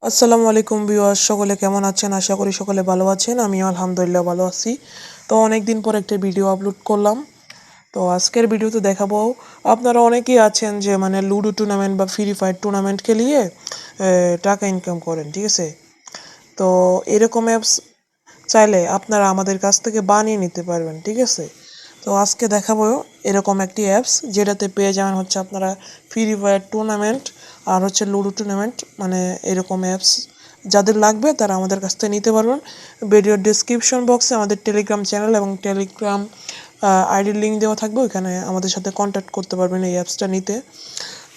আসসালামু আলাইকুম ভিউয়ার্স, সকলে কেমন আছেন? আশা করি সকলে ভালো আছেন। আমিও আলহামদুলিল্লাহ ভালো আছি। তো অনেকদিন পর একটা ভিডিও আপলোড করলাম। তো আজকের ভিডিওতে দেখাবো, আপনারা অনেকেই আছেন যে লুডো টুর্নামেন্ট বা ফ্রি ফায়ার টুর্নামেন্ট খেলিয়ে টাকা ইনকাম করেন, ঠিক আছে? তো এরকম অ্যাপস চাইলে আপনারা আমাদের কাছ থেকে বানিয়ে নিতে পারবেন, ঠিক আছে? তো আজকে দেখাবো এরকম একটি অ্যাপস যেটাতে পেয়ে যাবেন হচ্ছে আপনারা ফ্রি ফায়ার টুর্নামেন্ট আর হচ্ছে লুডো টুর্নামেন্ট, এরকম অ্যাপস যাদের লাগবে তারা আমাদের কাছ থেকে নিতে পারবেন। ভিডিওর ডিসক্রিপশন বক্সে আমাদের টেলিগ্রাম চ্যানেল এবং টেলিগ্রাম আইডির লিঙ্ক দেওয়া থাকবে, ওইখানে আমাদের সাথে কন্ট্যাক্ট করতে পারবেন এই অ্যাপসটা নিতে।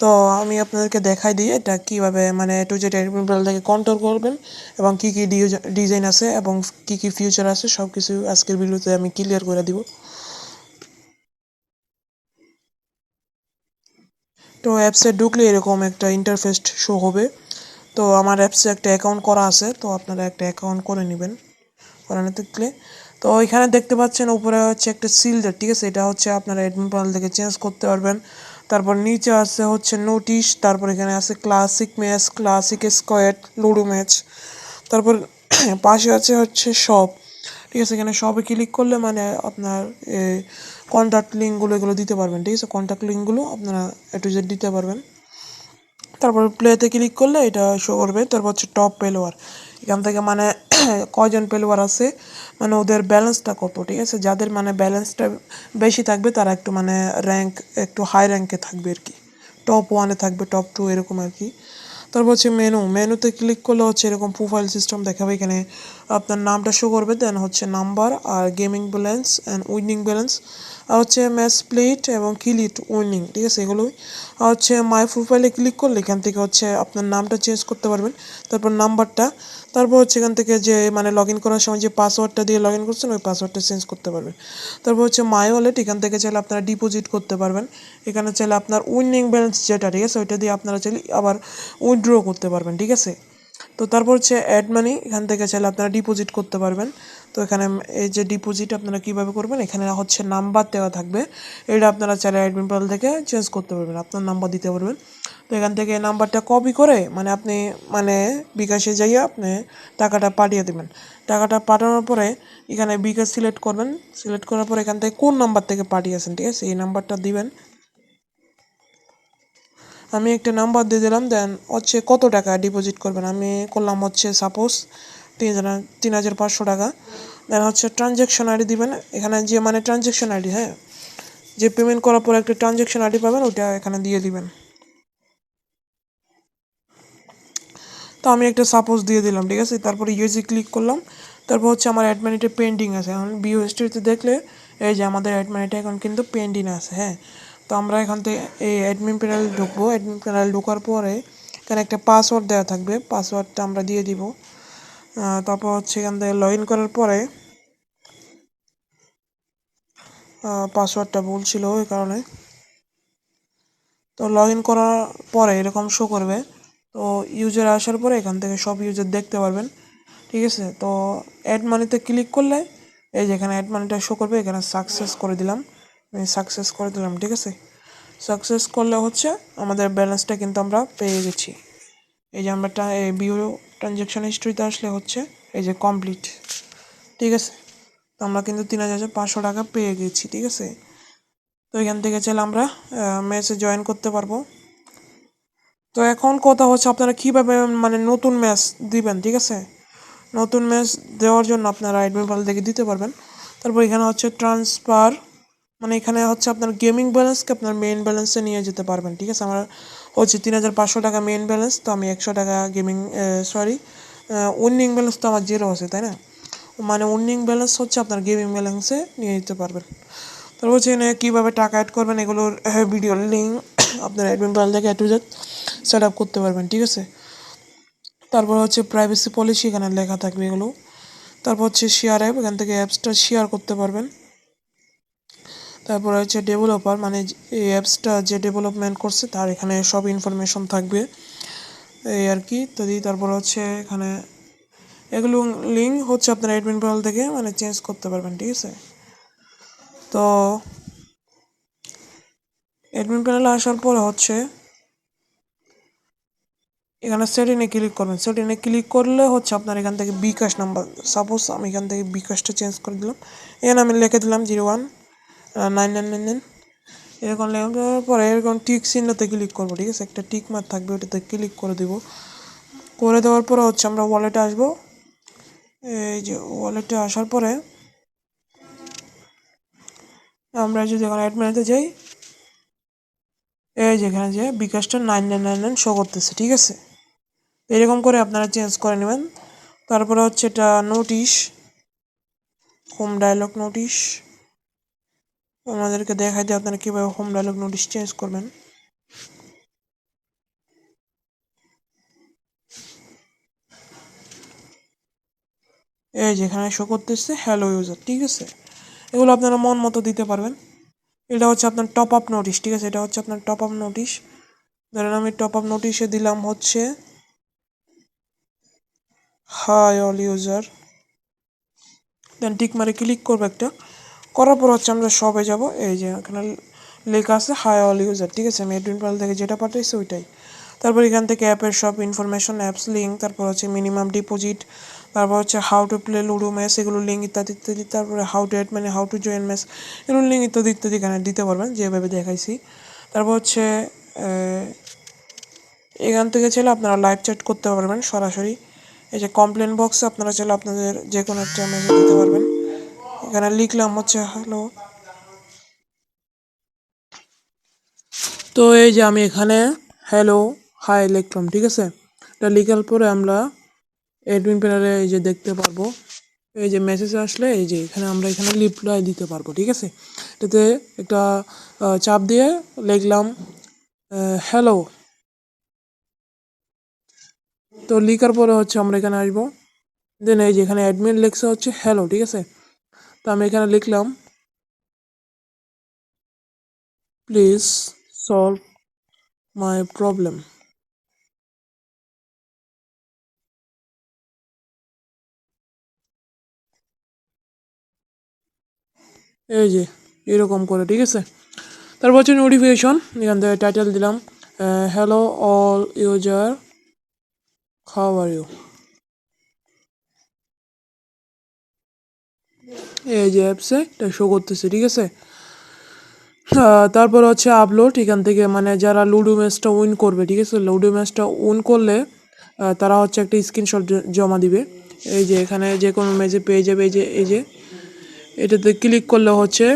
তো আমি আপনাদেরকে দেখাই দিই এটা কীভাবে টু জেড অ্যাডমিন থেকে কন্ট্রোল করবেন এবং কী কী ডিজাইন আছে এবং কী কী ফিউচার আছে সব কিছু আজকের ভিডিওতে আমি ক্লিয়ার করে দিব। তো অ্যাপসে ঢুকলে এরকম একটা ইন্টারফেস শো হবে। তো আমার অ্যাপসে একটা অ্যাকাউন্ট করা আছে, তো আপনারা একটা অ্যাকাউন্ট করে নেবেন করানো থাকলে। তো এখানে দেখতে পাচ্ছেন উপরে হচ্ছে একটা সিলদার, ঠিক আছে? এটা হচ্ছে আপনারা অ্যাডমিন প্যানেল থেকে চেঞ্জ করতে পারবেন। তারপর নিচে আছে হচ্ছে নোটিশ, তারপর এখানে আছে classic match, classic squad, ludo match, তারপর পাশে আছে হচ্ছে সব, ঠিক আছে? এখানে সবে ক্লিক করলে আপনার কন্ট্যাক্ট লিঙ্কগুলো এগুলো দিতে পারবেন, ঠিক আছে? কন্ট্যাক্ট লিঙ্কগুলো আপনারা এ টু জেড দিতে পারবেন। তারপর প্লেতে ক্লিক করলে এটা শো করবে। তারপর হচ্ছে টপ পেলোয়ার, এখান থেকে কয়জন পেলোয়ার আছে, ওদের ব্যালেন্সটা কত, ঠিক আছে? যাদের ব্যালেন্সটা বেশি থাকবে তারা একটু র্যাঙ্ক একটু হাই র্যাঙ্কে থাকবে আর কি, টপ ওয়ানে থাকবে, টপ টু এরকম আর কি। তারপর হচ্ছে মেনুতে ক্লিক করলে হচ্ছে এরকম প্রোফাইল সিস্টেম দেখাবে। এখানে আপনার নামটা শো করবে, দেন হচ্ছে নাম্বার আর gaming balance and winning balance, আর হচ্ছে ম্যাচ প্লেট এবং কিলিট উইনিং, ঠিক আছে? এগুলোই। আর হচ্ছে মাই প্রোফাইলে ক্লিক করলে এখান থেকে হচ্ছে আপনার নামটা চেঞ্জ করতে পারবেন, তারপর নাম্বারটা, তারপর হচ্ছে এখান থেকে যে লগ ইন করার সময় যে পাসওয়ার্ডটা দিয়ে লগ ইন করছেন ওই পাসওয়ার্ডটা চেঞ্জ করতে পারবেন। তারপর হচ্ছে মাই ওয়ালেট, এখান থেকে চাইলে আপনারা ডিপোজিট করতে পারবেন। এখানে চাইলে আপনার উইনিং ব্যালেন্স যেটা, ঠিক আছে, ওইটা দিয়ে আপনারা চাইলে আবার উইথড্র করতে পারবেন, ঠিক আছে? তো তারপর হচ্ছে অ্যাড মানি, এখান থেকে চাইলে আপনারা ডিপোজিট করতে পারবেন। তো এখানে এই যে ডিপোজিট আপনারা কীভাবে করবেন, এখানে হচ্ছে নাম্বার দেওয়া থাকবে, এটা আপনারা চাইলে অ্যাডমিন প্যানেল থেকে চেঞ্জ করতে পারবেন, আপনার নাম্বার দিতে পারবেন। তো এখান থেকে নাম্বারটা কপি করে আপনি বিকাশে যাইয়ে আপনি টাকাটা পাঠিয়ে দেবেন। টাকাটা পাঠানোর পরে এখানে বিকাশ সিলেক্ট করবেন, সিলেক্ট করার পরে এখান থেকে কোন নাম্বার থেকে পাঠিয়েছেন, ঠিক আছে, এই নাম্বারটা দিবেন। আমি একটা নাম্বার দিয়ে দিলাম, দেন হচ্ছে কত টাকা ডিপোজিট করবেন, আমি করলাম হচ্ছে সাপোজ 3,500 টাকা। দেন হচ্ছে ট্রানজ্যাকশন আইডি দিবেন, এখানে যে ট্রানজ্যাকশন আইডি, হ্যাঁ, যে পেমেন্ট করার পর একটা ট্রানজ্যাকশন আইডি পাবেন ওটা এখানে দিয়ে দিবেন। তো আমি একটা সাপোজ দিয়ে দিলাম, ঠিক আছে? তারপরে ইউএসি ক্লিক করলাম। তারপর হচ্ছে আমার অ্যাডমানিটা পেন্ডিং আছে, এখন বিও হিস্ট্রিতে দেখলে এই যে আমাদের অ্যাডমানিটা এখন কিন্তু পেন্ডিং আছে, হ্যাঁ। তো আমরা এখান থেকে এই অ্যাডমিন প্যানেল ঢুকবো, অ্যাডমিন প্যানেল ঢোকার পরে এখানে একটা পাসওয়ার্ড দেওয়া থাকবে, পাসওয়ার্ডটা আমরা দিয়ে দিব। তারপর হচ্ছে এখান থেকে লগ ইন করার পরে পাসওয়ার্ডটা ভুল ছিল ওই কারণে। তো লগ ইন করার পরে এরকম শো করবে। তো ইউজার আসার পরে এখান থেকে সব ইউজার দেখতে পারবেন, ঠিক আছে? তো অ্যাড মানিতে ক্লিক করলে এই যে এখানে অ্যাড মানিটা শো করবে, এখানে সাকসেস করে দিলাম, আমি সাকসেস করে দিলাম, ঠিক আছে? সাকসেস করলে হচ্ছে আমাদের ব্যালেন্সটা কিন্তু আমরা পেয়ে গেছি। এই যে আমরা এই বিও ট্রানজ্যাকশন হিস্ট্রিতে আসলে হচ্ছে এই যে কমপ্লিট, ঠিক আছে? তো আমরা কিন্তু 3,500 টাকা পেয়ে গেছি, ঠিক আছে? তো এখান থেকে চাইলে আমরা ম্যাচে জয়েন করতে পারবো। তো এখন কথা হচ্ছে আপনারা কীভাবে নতুন ম্যাচ দিবেন, ঠিক আছে? নতুন ম্যাচ দেওয়ার জন্য আপনারা অ্যাডমিন প্যানেল থেকে দিতে পারবেন। তারপর এখানে হচ্ছে ট্রান্সফার, এখানে হচ্ছে আপনার গেমিং ব্যালেন্সকে আপনার মেইন ব্যালেন্সে নিয়ে যেতে পারবেন, ঠিক আছে? আমার হচ্ছে 3,500 টাকা মেইন ব্যালেন্স, তো আমি 100 টাকা গেমিং উইনিং ব্যালেন্স তো আমার 0 আছে, তাই না? উইনিং ব্যালেন্স হচ্ছে আপনার গেমিং ব্যালেন্সে নিয়ে যেতে পারবেন। তারপর হচ্ছে এখানে কীভাবে টাকা অ্যাড করবেন এগুলোর ভিডিওর লিঙ্ক আপনার অ্যাডমিন প্যানেল থেকে A to Z set up করতে পারবেন, ঠিক আছে? তারপর হচ্ছে প্রাইভেসি পলিসি, এখানে লেখা থাকবে এগুলো। তারপর হচ্ছে শেয়ার অ্যাপ, এখান থেকে অ্যাপসটা শেয়ার করতে পারবেন। তারপর হচ্ছে ডেভেলপার, এই অ্যাপসটা যে ডেভেলপমেন্ট করছে তার এখানে সব ইনফরমেশন থাকবে এই আর কি ইত্যাদি। তারপর হচ্ছে এখানে এগুলো লিঙ্ক হচ্ছে আপনার অ্যাডমিন প্যানেল থেকে চেঞ্জ করতে পারবেন, ঠিক আছে? তো অ্যাডমিন প্যানেলে আসার পরে হচ্ছে এখানে সেটিংয়ে ক্লিক করবেন। সেটিংয়ে ক্লিক করলে হচ্ছে আপনার এখান থেকে বিকাশ নাম্বার, সাপোজ আমি এখান থেকে বিকাশটা চেঞ্জ করে দিলাম। এখানে আমি লিখে দিলাম 019999 এরকম লেখার পরে এরকম টিক চিহ্নতে ক্লিক করবো, ঠিক আছে, একটা টিক মার্ক থাকবে, ওটাতে ক্লিক করে দেব। করে দেওয়ার পরে হচ্ছে আমরা ওয়ালেটে আসবো। এই যে ওয়ালেটে আসার পরে আমরা যদি এখন অ্যাডমিনেতে যাই, এই যেখানে যে বিকাশটা 9999 শো করতেছে, ঠিক আছে। এরকম করে আপনারা চেঞ্জ করে নেবেন। তারপরে হচ্ছে এটা নোটিশ, হোম ডায়লগ নোটিশ, আমাদেরকে দেখাই দিয়ে আপনারা কীভাবে হোম ডায়লগ নোটিশ চেঞ্জ করবেন। এই যেখানে শো করতেছে হ্যালো ইউজার, ঠিক আছে। এগুলো আপনারা মন মতো দিতে পারবেন। এটা হচ্ছে আপনার টপ আপ নোটিশ, ঠিক আছে, এটা হচ্ছে আপনার টপ আপ নোটিশ। ধরেন আমি টপ আপ নোটিশে দিলাম হচ্ছে হাই অল ইউজার, দেন টিক মারে ক্লিক করবো একটা। করার পর হচ্ছে আমরা সবে যাব, এই যে এখানে লেখা আছে হাই অল ইউজার, ঠিক আছে, আমি অ্যাডমিন প্যানেল থেকে যেটা পাঠাইছি ওইটাই। তারপর এখান থেকে অ্যাপের সব ইনফরমেশন, অ্যাপস লিঙ্ক, তারপর হচ্ছে মিনিমাম ডিপোজিট, তারপর হচ্ছে how to play ludo match, এগুলো লিঙ্ক ইত্যাদি ইত্যাদি। তারপরে হাউ টু অ্যাড মানে হাউ টু জয়েন ম্যাচ, এগুলো লিঙ্ক ইত্যাদি ইত্যাদি এখানে দিতে পারবেন যেভাবে দেখাইছি। তারপর হচ্ছে এখান থেকে চাইলে আপনারা লাইভ চ্যাট করতে পারবেন সরাসরি। এই যে কমপ্লেন বক্সে আপনারা চাইলে আপনাদের যে কোনো একটা মেসেজ দিতে পারবেন। এখানে লিখলাম হচ্ছে হ্যালো। তো এই যে আমি এখানে হ্যালো হাই লিখলাম, ঠিক আছে। এটা লিখার পরে আমরা অ্যাডমিন প্যানেলে এই যে দেখতে পারবো, এই যে মেসেজ আসলে এই যে এখানে আমরা এখানে রিপ্লাই দিতে পারবো, ঠিক আছে। এটাতে একটা চাপ দিয়ে লিখলাম হ্যালো। তো লিখার পরে হচ্ছে আমরা এখানে আসবো, দেন এই যে এখানে অ্যাডমিন লেখা হচ্ছে হ্যালো, ঠিক আছে। তো আমি এখানে লিখলাম প্লিজ সলভ মাই প্রবলেম। এই যে এরকম করে, ঠিক আছে। তারপর হচ্ছে নোটিফিকেশন, এখান থেকে টাইটেল দিলাম hello all user how are you. এই যে অ্যাপসে এটা শো করতেছে, ঠিক আছে। তারপর হচ্ছে আপলোড, এখান থেকে মানে যারা লুডো ম্যাচটা উইন করবে, ঠিক আছে, লুডো ম্যাচটা উইন করলে তারা হচ্ছে একটা স্ক্রিনশট জমা দিবে। এই যে এখানে যে কোনো ম্যাচে পেয়ে যাবে, এই যে এটাতে ক্লিক করলে হচ্ছে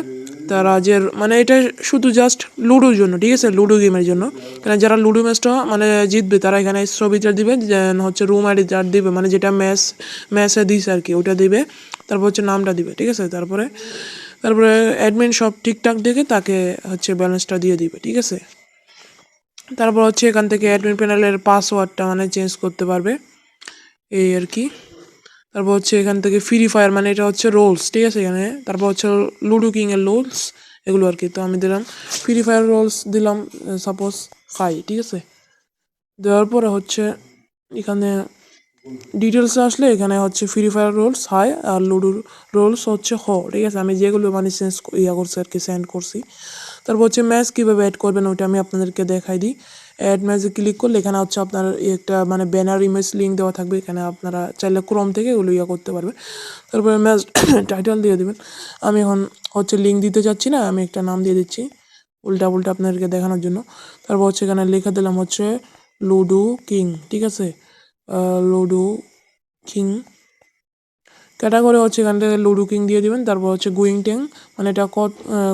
তারা যে মানে এটা শুধু জাস্ট লুডোর জন্য, ঠিক আছে, লুডো গেমের জন্য। কারণ যারা লুডো ম্যাচটা মানে জিতবে তারা এখানে ছবিটা দিবে, হচ্ছে রুম আইডি তার দিবে, মানে যেটা ম্যাচে দিস আর কি ওটা দিবে। তারপর হচ্ছে নামটা দিবে, ঠিক আছে। তারপরে অ্যাডমিন সব ঠিকঠাক দেখে তাকে হচ্ছে ব্যালেন্সটা দিয়ে দিবে, ঠিক আছে। তারপর হচ্ছে এখান থেকে অ্যাডমিন প্যানেলের পাসওয়ার্ডটা মানে চেঞ্জ করতে পারবে, এই আর কি। তারপর হচ্ছে এখান থেকে ফ্রি ফায়ার মানে এটা হচ্ছে রোলস, ঠিক আছে এখানে। তারপর হচ্ছে লুডো কিংয়ের রোলস, এগুলো আর কি। তো আমি দিলাম ফ্রি ফায়ার রোলস, দিলাম সাপোজ 5, ঠিক আছে। দেওয়ার পরে হচ্ছে এখানে ডিটেলস আসলে এখানে হচ্ছে ফ্রি ফায়ার রোলস হাই আর লুডোর রোলস হচ্ছে ঠিক আছে। আমি যেগুলো মানে চেঞ্জ করছি আর কি, সেন্ড করছি। তারপর হচ্ছে ম্যাচ কীভাবে অ্যাড করবেন ওইটা আমি আপনাদেরকে দেখাই দিই। অ্যাড ম্যাচে ক্লিক করলে এখানে হচ্ছে আপনার একটা মানে ব্যানার ইমেজ লিঙ্ক দেওয়া থাকবে, এখানে আপনারা চাইলে ক্রোম থেকে ওগুলো করতে পারবেন। তারপরে ম্যাচ টাইটেল দিয়ে দেবেন। আমি এখন হচ্ছে লিঙ্ক দিতে চাচ্ছি না, আমি একটা নাম দিয়ে দিচ্ছি উল্টা আপনাদেরকে দেখানোর জন্য। তারপর হচ্ছে এখানে লেখা দিলাম হচ্ছে লুডো কিং, ঠিক আছে, লুডো কিং ক্যাটাগরি হচ্ছে এখান থেকে লুডো কিং দিয়ে দিবেন। তারপর হচ্ছে গুইং ট্যাং মানে এটা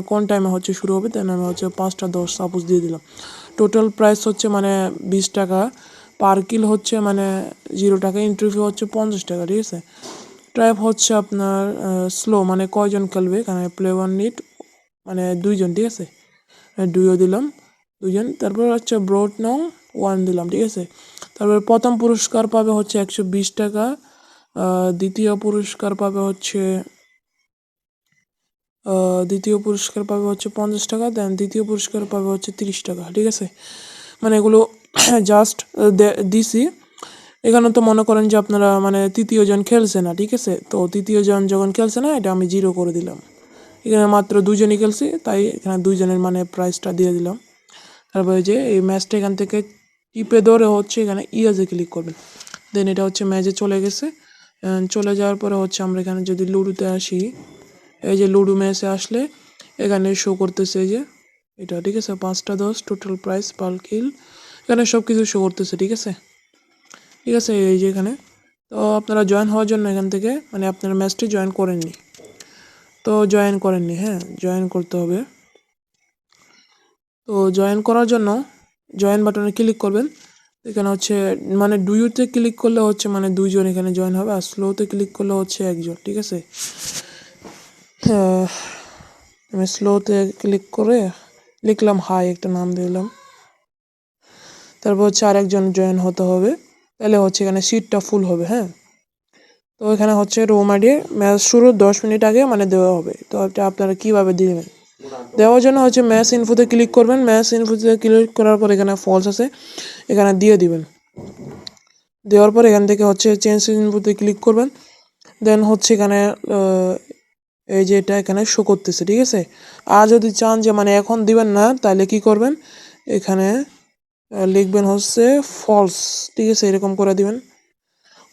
কোন টাইমে হচ্ছে শুরু হবে, তাই আমি হচ্ছে 5টা 10 সাপোজ দিয়ে দিলাম। টোটাল প্রাইস হচ্ছে মানে 20 টাকা, পার কিল হচ্ছে মানে 0 টাকা, এন্ট্রি ফি হচ্ছে 50 টাকা, ঠিক আছে। টাইপ হচ্ছে আপনার স্লো মানে কয়জন খেলবে, এখানে প্লে ওয়ান নিট মানে 2জন, ঠিক আছে, 2ও দিলাম 2জন। তারপর হচ্ছে ব্রড নং 1 দিলাম, ঠিক আছে। তারপর প্রথম পুরস্কার পাবে হচ্ছে 120 টাকা, দ্বিতীয় পুরস্কার পাবে হচ্ছে 50 টাকা, দেন দ্বিতীয় পুরস্কার পাবে হচ্ছে 30 টাকা, ঠিক আছে। মানে এগুলো জাস্ট দিছি। এখানে তো মনে করেন যে আপনারা মানে তৃতীয় জন খেলছে না, ঠিক আছে, তো তৃতীয় জন যখন খেলছে না এটা আমি 0 করে দিলাম। এখানে মাত্র 2জনই খেলছি, তাই এখানে 2জনের মানে প্রাইসটা দিয়ে দিলাম। তারপরে যে এই ম্যাচটা এখান থেকে টিপে ধরে হচ্ছে এখানে ইয়াজে ক্লিক করবেন। দেন এটা হচ্ছে ম্যাচে চলে গেছে। চলে যাওয়ার পরে হচ্ছে আমরা এখানে যদি লুডুতে আসি, এই যে লুডু ম্যাচে আসলে এখানে শো করতেছে এই যে এটা, ঠিক আছে, 5টা 10 টোটাল প্রাইস পার কিল, এখানে সব কিছু শো করতেছে, ঠিক আছে। ঠিক আছে, এই যে এখানে তো আপনারা জয়েন হওয়ার জন্য এখান থেকে মানে আপনারা ম্যাচটি জয়েন করেননি, তো জয়েন করেননি, হ্যাঁ জয়েন করতে হবে। তো জয়েন করার জন্য জয়েন বাটনে ক্লিক করবেন। এখানে হচ্ছে মানে ডুইতে ক্লিক করলে হচ্ছে মানে 2জন এখানে জয়েন হবে, আর স্লোতে ক্লিক করলে হচ্ছে 1জন, ঠিক আছে। আমি স্লোতে ক্লিক করে লিখলাম হাই, একটা নাম দিলাম, তারপর হচ্ছে আরেকজন জয়েন হতে হবে, তাহলে হচ্ছে এখানে সিটটা ফুল হবে, হ্যাঁ। তো এখানে হচ্ছে রুম আইডি ম্যাচ শুরুর 10 মিনিট আগে মানে দেওয়া হবে। তো এটা আপনারা কীভাবে দিবেন, দেওয়ার জন্য হচ্ছে ম্যাচ ইনফোতে ক্লিক করবেন। ম্যাচ ইনফোতে ক্লিক করার পর এখানে ফলস আছে, এখানে দিয়ে দিবেন। দেওয়ার পর এখান থেকে হচ্ছে চেঞ্জ ইনফোতে ক্লিক করবেন। দেন হচ্ছে এখানে এই যে এটা এখানে শো করতেছে, ঠিক আছে। আর যদি চান যে মানে এখন দিবেন না, তাহলে কি করবেন, এখানে লিখবেন হচ্ছে ফলস, ঠিক আছে, এরকম করে দিবেন।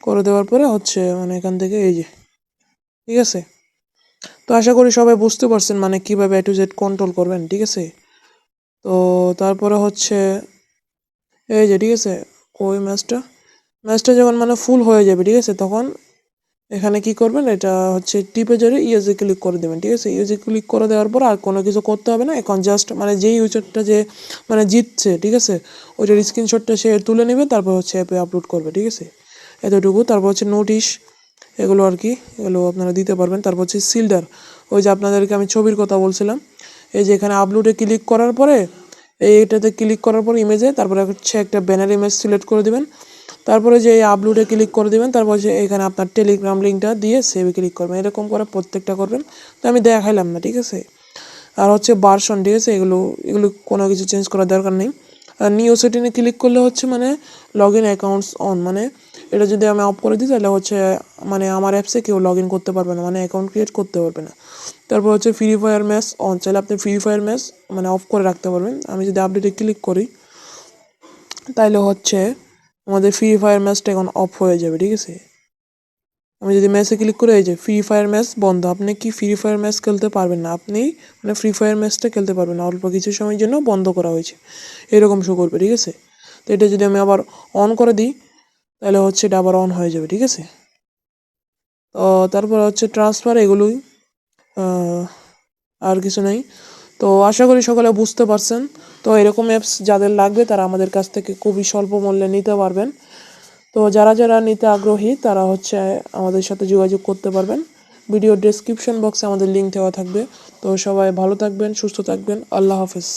করে দেওয়ার পরে হচ্ছে মানে এখান থেকে এই যে, ঠিক আছে। তো আশা করি সবাই বুঝতে পারছেন মানে কিভাবে A to Z কন্ট্রোল করবেন, ঠিক আছে। তো তারপরে হচ্ছে এই যে, ঠিক আছে, ওই ম্যাচটা যখন মানে ফুল হয়ে যাবে, ঠিক আছে, তখন এখানে কি করবেন, এটা হচ্ছে টিপে জড়িয়ে ইউজে ক্লিক করে দেবেন, ঠিক আছে। ইউজে ক্লিক করে দেওয়ার পর আর কোনো কিছু করতে হবে না, এখন জাস্ট মানে যেই ইউজারটা যে মানে জিতছে, ঠিক আছে, ওইটার স্ক্রিনশটটা সে তুলে নেবে, তারপর হচ্ছে অ্যাপে আপলোড করবে, ঠিক আছে, এতটুকু। তারপর হচ্ছে নোটিশ এগুলো আর কি, এগুলো আপনারা দিতে পারবেন। তারপর হচ্ছে সিল্ডার, ওই যে আপনাদেরকে আমি ছবির কথা বলছিলাম, এই যে এখানে আপলোডে ক্লিক করার পরে এইটাতে ক্লিক করার পর ইমেজে, তারপরে হচ্ছে একটা ব্যানার ইমেজ সিলেক্ট করে দেবেন। তারপরে যে এই আপলোডে ক্লিক করে দেবেন, তারপর যে এখানে আপনার টেলিগ্রাম লিঙ্কটা দিয়ে সেভে ক্লিক করবেন, এরকম করে প্রত্যেকটা করবেন। তো আমি দেখাইলাম না, ঠিক আছে। আর হচ্ছে ভার্সন, ঠিক আছে, এগুলো কোনো কিছু চেঞ্জ করার দরকার নেই। আর নিউ সেটিংয়ে ক্লিক করলে হচ্ছে মানে লগ ইন অ্যাকাউন্টস অন, মানে এটা যদি আমি অফ করে দিই তাহলে হচ্ছে মানে আমার অ্যাপসে কেউ লগ ইন করতে পারবে না, মানে অ্যাকাউন্ট ক্রিয়েট করতে পারবে না। তারপর হচ্ছে ফ্রি ফায়ার ম্যাচ অন, চাইলে আপনি ফ্রি ফায়ার ম্যাচ মানে অফ করে রাখতে পারবেন। আমি যদি আপডেটে ক্লিক করি তাহলে হচ্ছে আমাদের ফ্রি ফায়ার ম্যাচটা এখন অফ হয়ে যাবে, ঠিক আছে। আমি যদি ম্যাচে ক্লিক করে এই যে ফ্রি ফায়ার ম্যাচ বন্ধ, আপনি কি ফ্রি ফায়ার ম্যাচ খেলতে পারবেন না, আপনি মানে ফ্রি ফায়ার ম্যাচটা খেলতে পারবেন না, অল্প কিছু সময়ের জন্য বন্ধ করা হয়েছে, এরকম শো করবে, ঠিক আছে। তো এটা যদি আমি আবার অন করে দিই তাহলে হচ্ছে এটা আবার অন হয়ে যাবে, ঠিক আছে। তো তারপর হচ্ছে ট্রান্সফার, এগুলোই, আর কিছু নেই। তো আশা করি সকলে বুঝতে পারছেন। তো এরকম অ্যাপস যাদের লাগবে তারা আমাদের কাছ থেকে খুবই স্বল্প মূল্যে নিতে পারবেন। তো যারা যারা নিতে আগ্রহী তারা হচ্ছে আমাদের সাথে যোগাযোগ করতে পারবেন। ভিডিও ডেসক্রিপশন বক্সে আমাদের লিঙ্ক দেওয়া থাকবে। তো সবাই ভালো থাকবেন, সুস্থ থাকবেন, আল্লাহ হাফেজ।